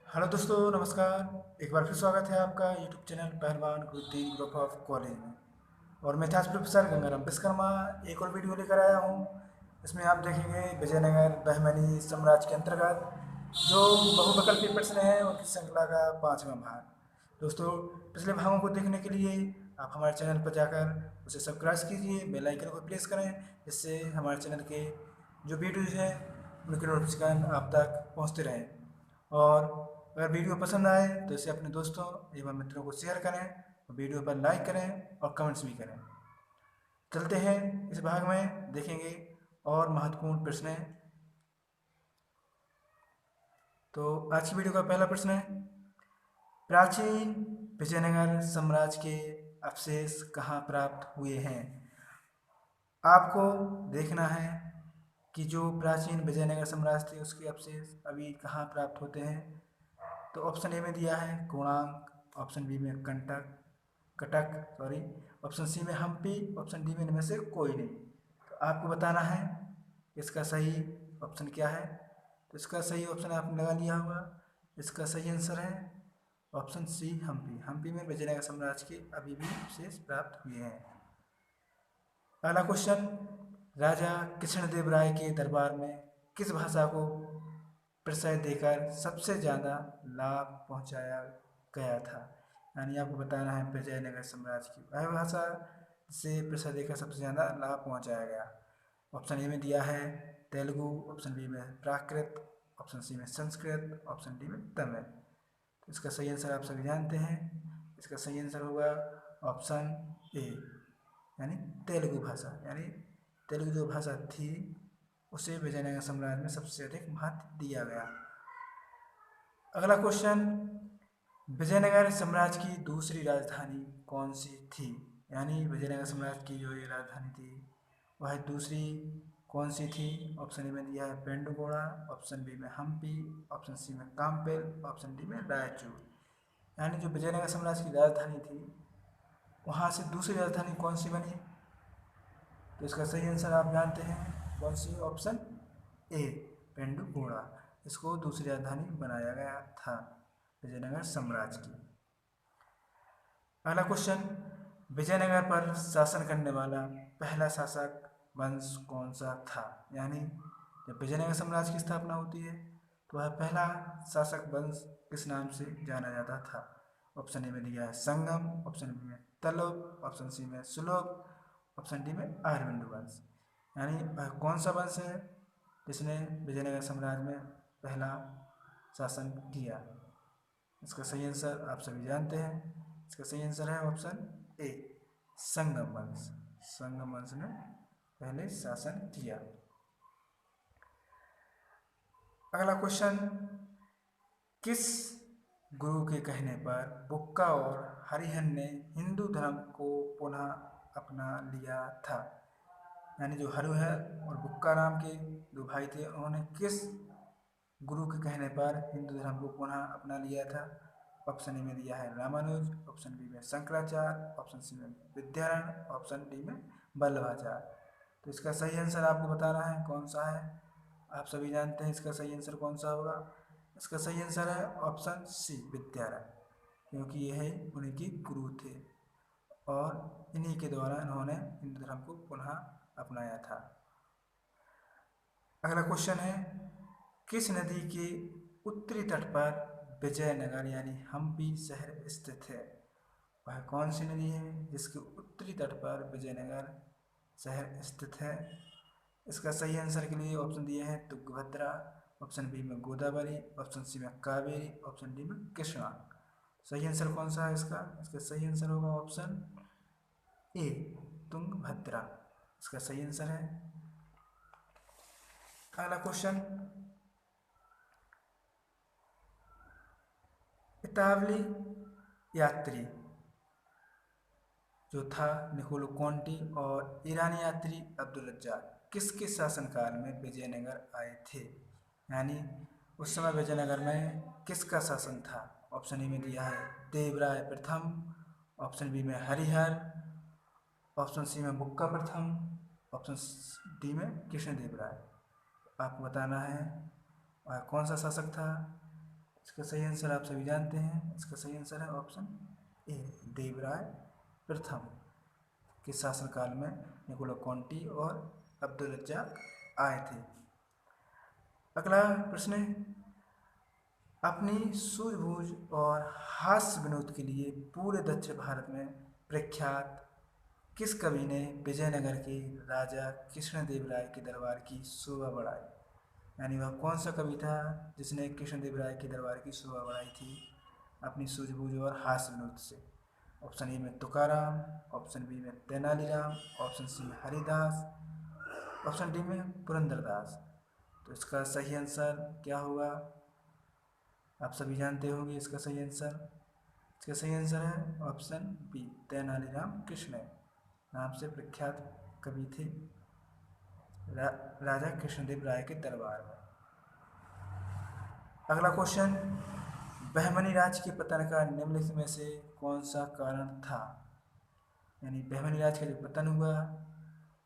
Hello दोस्तों, नमस्कार। एक बार फिर स्वागत है आपका यूट्यूब चैनल पहलवान गुरुद्दीन ग्रुप ऑफ कॉलेज में। और मैं इतिहास प्रोफेसर गंगाराम विश्वकर्मा एक और वीडियो लेकर आया हूँ। इसमें आप देखेंगे विजयनगर बहमनी साम्राज्य के अंतर्गत जो बहुविकल्पीय प्रश्न हैं उनकी श्रृंखला का 5वां भाग। दोस्तों, पिछले भागों को देखने के लिए आप हमारे चैनल पर जाकर उसे सब्सक्राइब कीजिए, बेल आइकन को प्रेस करें, जिससे हमारे चैनल के जो वीडियोज़ हैं उनके नोटिफिकेशन आप तक पहुँचते रहें। और अगर वीडियो पसंद आए तो इसे अपने दोस्तों एवं मित्रों को शेयर करें, वीडियो पर लाइक करें और कमेंट्स भी करें। चलते हैं, इस भाग में देखेंगे और महत्वपूर्ण प्रश्न है। तो आज की वीडियो का पहला प्रश्न है, प्राचीन विजयनगर साम्राज्य के अवशेष कहाँ प्राप्त हुए हैं। आपको देखना है कि जो प्राचीन विजयनगर साम्राज्य थे उसके अवशेष अभी कहाँ प्राप्त होते हैं। तो ऑप्शन ए में दिया है कोणार्क, ऑप्शन बी में कटक, ऑप्शन सी में हम्पी, ऑप्शन डी में इनमें से कोई नहीं। तो आपको बताना है इसका सही ऑप्शन क्या है। तो इसका सही ऑप्शन आपने लगा लिया होगा। इसका सही आंसर है ऑप्शन सी हम्पी। हम्पी में विजयनगर साम्राज्य के अभी भी अवशेष प्राप्त हुए हैं। पहला क्वेश्चन, राजा कृष्णदेव राय के दरबार में किस भाषा को प्रशय देकर सबसे ज़्यादा लाभ पहुंचाया गया था। यानी आपको बताना है विजयनगर साम्राज्य की वह भाषा से प्रशय देकर सबसे ज़्यादा लाभ पहुंचाया गया। ऑप्शन ए में दिया है तेलुगु, ऑप्शन बी में प्राकृत, ऑप्शन सी में संस्कृत, ऑप्शन डी में तमिल। तो इसका सही आंसर आप सभी जानते हैं। इसका सही आंसर होगा ऑप्शन ए, यानी तेलुगु भाषा। यानी तेलुगु जो भाषा थी उसे विजयनगर साम्राज्य में सबसे अधिक महत्व दिया गया। अगला क्वेश्चन, विजयनगर साम्राज्य की दूसरी राजधानी कौन सी थी। यानी विजयनगर साम्राज्य की जो ये राजधानी थी वह दूसरी कौन सी थी। ऑप्शन ए में दिया है पेंडुगोड़ा, ऑप्शन बी में हम्पी, ऑप्शन सी में काम्पेल, ऑप्शन डी में रायचूर। यानी जो विजयनगर साम्राज्य की राजधानी थी वहाँ से दूसरी राजधानी कौन सी बनी। तो इसका सही आंसर आप जानते हैं कौन सी, ऑप्शन ए पेंडुगोड़ा। इसको दूसरी राजधानी बनाया गया था विजयनगर साम्राज्य की। अगला क्वेश्चन, विजयनगर पर शासन करने वाला पहला शासक वंश कौन सा था। यानी जब विजयनगर साम्राज्य की स्थापना होती है तो वह पहला शासक वंश किस नाम से जाना जाता था। ऑप्शन ए में दिया है संगम, ऑप्शन बी में तलोप, ऑप्शन सी में सुलोक, ऑप्शन डी में आर्यभट्ट वंश। यानी वह कौन सा वंश है जिसने विजयनगर साम्राज्य में पहला शासन किया। इसका सही आंसर आप सभी जानते हैं। इसका सही आंसर है ऑप्शन ए संगम वंश। संगम वंश ने पहले शासन किया। अगला क्वेश्चन, किस गुरु के कहने पर बुक्का और हरिहर ने हिंदू धर्म को पुनः अपना लिया था। यानी जो हरिहर और बुक्का नाम के दो भाई थे उन्होंने किस गुरु के कहने पर हिंदू धर्म को पुनः अपना लिया था। ऑप्शन ए में दिया है रामानुज, ऑप्शन बी में शंकराचार्य, ऑप्शन सी में विद्यारण्य, ऑप्शन डी में वल्लभाचार्य। तो इसका सही आंसर आपको बताना है कौन सा है। आप सभी जानते हैं इसका सही आंसर कौन सा होगा। इसका सही आंसर है ऑप्शन सी विद्यारण्य, क्योंकि यह उन्हीं के गुरु थे और इन्हीं के द्वारा इन्होंने हिंदू धर्म को पुनः अपनाया था। अगला क्वेश्चन है, किस नदी के उत्तरी तट पर विजयनगर यानी हम्पी शहर स्थित है। वह कौन सी नदी है जिसके उत्तरी तट पर विजयनगर शहर स्थित है। इसका सही आंसर के लिए ऑप्शन दिए हैं तुंगभद्रा, ऑप्शन बी में गोदावरी, ऑप्शन सी में कावेरी, ऑप्शन डी में कृष्णा। सही आंसर कौन सा है इसका। इसका सही आंसर होगा ऑप्शन ए तुंगभद्रा। इसका सही आंसर है। अगला क्वेश्चन, इतावली यात्री जो था निकोलो कॉन्टी और ईरानी यात्री अब्दुल रज्जाक किसके शासनकाल में विजयनगर आए थे। यानी उस समय विजयनगर में किसका शासन था। ऑप्शन ए में दिया है देवराय प्रथम, ऑप्शन बी में हरिहर, ऑप्शन सी में बुक्का प्रथम, ऑप्शन डी में कृष्णदेव राय। आपको बताना है वह कौन सा शासक था। इसका सही आंसर आप सभी जानते हैं, इसका सही आंसर है ऑप्शन ए, देवराय प्रथम के शासनकाल में निकोला कॉन्टी और अब्दुल रज्जाक आए थे। अगला प्रश्न है, अपनी सूझबूझ और हास्य विनोद के लिए पूरे दक्षिण भारत में प्रख्यात किस कवि ने विजयनगर के राजा कृष्णदेव राय के दरबार की शोभा बढ़ाई? यानी वह कौन सा कवि था जिसने कृष्णदेव राय के दरबार की शोभा बढ़ाई थी अपनी सूझबूझ और हास्य विनोद से? ऑप्शन ए में तुकाराम, ऑप्शन बी में तेनालीराम, ऑप्शन सी में हरिदास, ऑप्शन डी में पुरंदरदास। तो इसका सही आंसर क्या होगा? आप सभी जानते होंगे इसका सही आंसर। इसका सही आंसर है ऑप्शन बी, तेनालीराम कृष्ण नाम से प्रख्यात कवि थे राजा कृष्णदेव राय के दरबार में। अगला क्वेश्चन, बहमनी राज्य के पतन का निम्नलिखित में से कौन सा कारण था? यानी बहमनी राज्य का जो पतन हुआ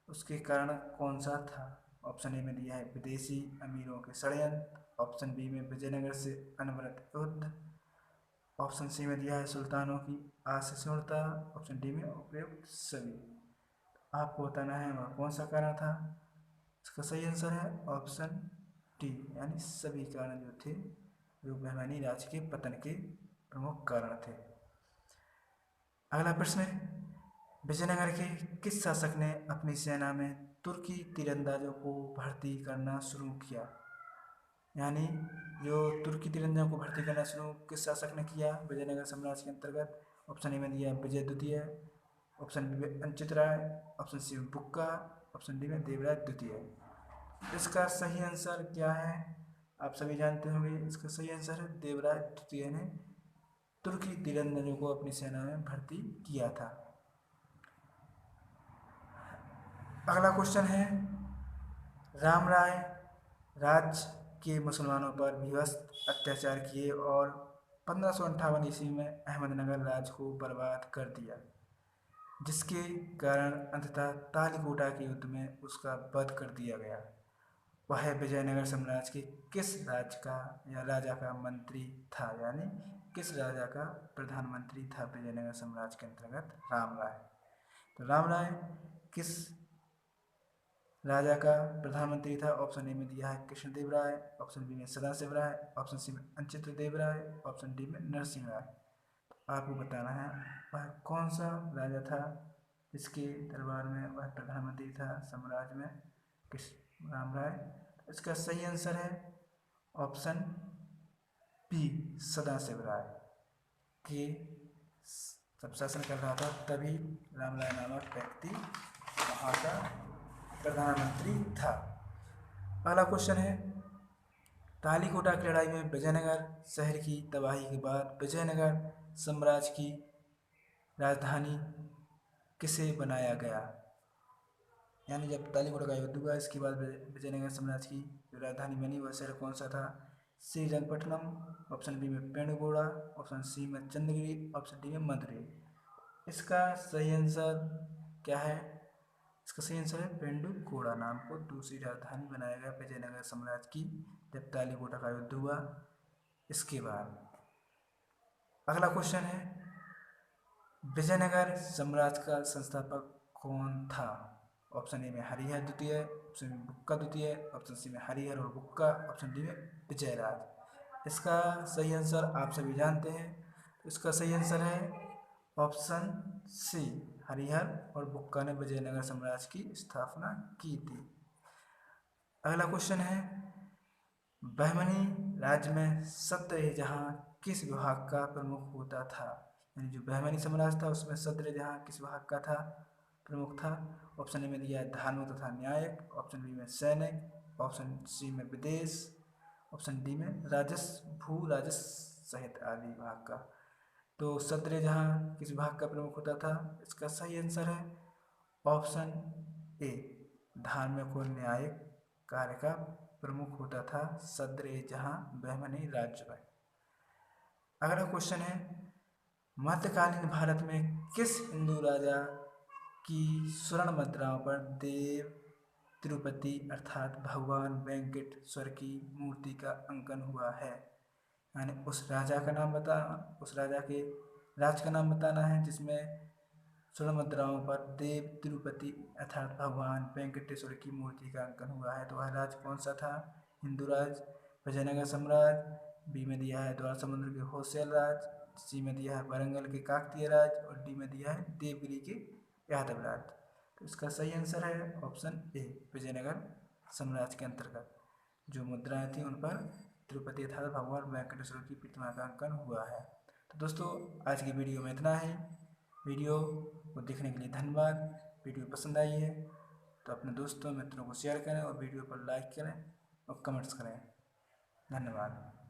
उसके कारण कौन सा था? ऑप्शन ए में दिया है विदेशी अमीरों के षड्यंत्र, ऑप्शन बी में विजयनगर से अनवरत युद्ध, ऑप्शन सी में दिया है सुल्तानों की असहिष्णुता, ऑप्शन डी में उपयुक्त सभी। आपको बताना है वह कौन सा कारण था। इसका सही आंसर है ऑप्शन डी, यानी सभी कारण जो थे जो बहमनी राज्य के पतन के प्रमुख कारण थे। अगला प्रश्न है, विजयनगर के किस शासक ने अपनी सेना में तुर्की तीरंदाजों को भर्ती करना शुरू किया? यानी जो तुर्की तीरंदाजों को भर्ती करना शुरू किस शासक ने किया विजयनगर साम्राज्य के अंतर्गत? ऑप्शन ए में दिया विजय द्वितीय, ऑप्शन बी में अंचित राय, ऑप्शन सी में बुक्का, ऑप्शन डी में देवराय द्वितीय। इसका सही आंसर क्या है? आप सभी जानते होंगे इसका सही आंसर है देवराय द्वितीय ने तुर्की तीरंदाजों को अपनी सेना में भर्ती किया था। अगला क्वेश्चन है, राम राय राज्य के मुसलमानों पर भीभत्स अत्याचार किए और 1558 ईस्वी में अहमदनगर राज्य को बर्बाद कर दिया, जिसके कारण अंततः तालीकोटा के युद्ध में उसका वध कर दिया गया। वह विजयनगर साम्राज्य के किस राज्य का या राजा का मंत्री था? यानी किस राजा का प्रधानमंत्री था विजयनगर साम्राज्य के अंतर्गत राम राय? तो राम राय किस राजा का प्रधानमंत्री था? ऑप्शन ए में दिया है कृष्णदेव राय, ऑप्शन बी में सदाशिव राय, ऑप्शन सी में अंचित्रदेव राय, ऑप्शन डी में नरसिंह राय। आपको बताना है वह कौन सा राजा था जिसके दरबार में वह प्रधानमंत्री था साम्राज्य में कृष्ण राम राय। इसका सही आंसर है ऑप्शन बी, सदाशिव राय के जब शासन कर रहा था तभी राम राय नामक व्यक्ति वहाँ का प्रधानमंत्री था। अगला क्वेश्चन है, तालीकोटा की लड़ाई में विजयनगर शहर की तबाही के बाद विजयनगर साम्राज्य की राजधानी किसे बनाया गया? यानी जब तालीकोटा का युद्ध हुआ इसके बाद विजयनगर साम्राज्य की जो राजधानी बनी वह शहर कौन सा था? श्रीरंगपट्टनम, ऑप्शन बी में पेंडुगोड़ा, ऑप्शन सी में चंद्रगिरी, ऑप्शन डी में मदुरई। इसका सही आंसर क्या है? इसका सही आंसर है पेंडुगोड़ा नाम को दूसरी राजधानी बनाया गया विजयनगर साम्राज्य की जब तालीकोटा का युद्ध हुआ इसके बाद। अगला क्वेश्चन है, विजयनगर साम्राज्य का संस्थापक कौन था? ऑप्शन ए में हरिहर द्वितीय, ऑप्शन बी बुक्का द्वितीय, ऑप्शन सी में हरिहर और बुक्का, ऑप्शन डी में विजयराज। इसका सही आंसर आप सभी जानते हैं। इसका सही आंसर है ऑप्शन सी, हरिहर और बुक्का ने विजयनगर साम्राज्य की स्थापना की थी। अगला क्वेश्चन है, बहमनी राज्य में सत्रजहाँ किस विभाग का प्रमुख होता था? यानी जो बहमनी साम्राज्य था उसमें सत्रजहाँ किस विभाग का था प्रमुख था? ऑप्शन ए में दिया है धार्मिक तथा न्यायिक, ऑप्शन बी में सैनिक, ऑप्शन सी में विदेश, ऑप्शन डी में राजस्व भू राजस्व सहित आदि विभाग का। तो सत्रजहाँ किस विभाग का प्रमुख होता था? इसका सही आंसर है ऑप्शन ए, धार्मिक और न्यायिक कार्य का प्रमुख होता था सत्रजहाँ बहमनी राज्य में। अगला क्वेश्चन है, मध्यकालीन भारत में किस हिंदू राजा की स्वर्ण मुद्राओं पर देव तिरुपति अर्थात भगवान वेंकटेश्वर की मूर्ति का अंकन हुआ है? यानी उस राजा का नाम उस राजा के राज का नाम बताना है जिसमें स्वर्ण मुद्राओं पर देव तिरुपति अर्थात भगवान वेंकटेश्वर की मूर्ति का अंकन हुआ है। तो वह राज कौन सा था? हिंदू राज, विजयनगर साम्राज्य, बी में दिया है द्वार समुद्र के होयसल राज, सी में दिया है वारंगल के काकतीय राज और डी में दिया है देवगिरी के यादव राज। तो इसका सही आंसर है ऑप्शन ए, विजयनगर साम्राज्य के अंतर्गत जो मुद्राएं थी उन पर तिरुपति अर्थात भगवान वेंकटेश्वर की प्रतिमा का अंकन हुआ है। तो दोस्तों आज की वीडियो में इतना ही। वीडियो को देखने के लिए धन्यवाद। वीडियो पसंद आई है तो अपने दोस्तों मित्रों को शेयर करें और वीडियो पर लाइक करें और कमेंट्स करें। धन्यवाद।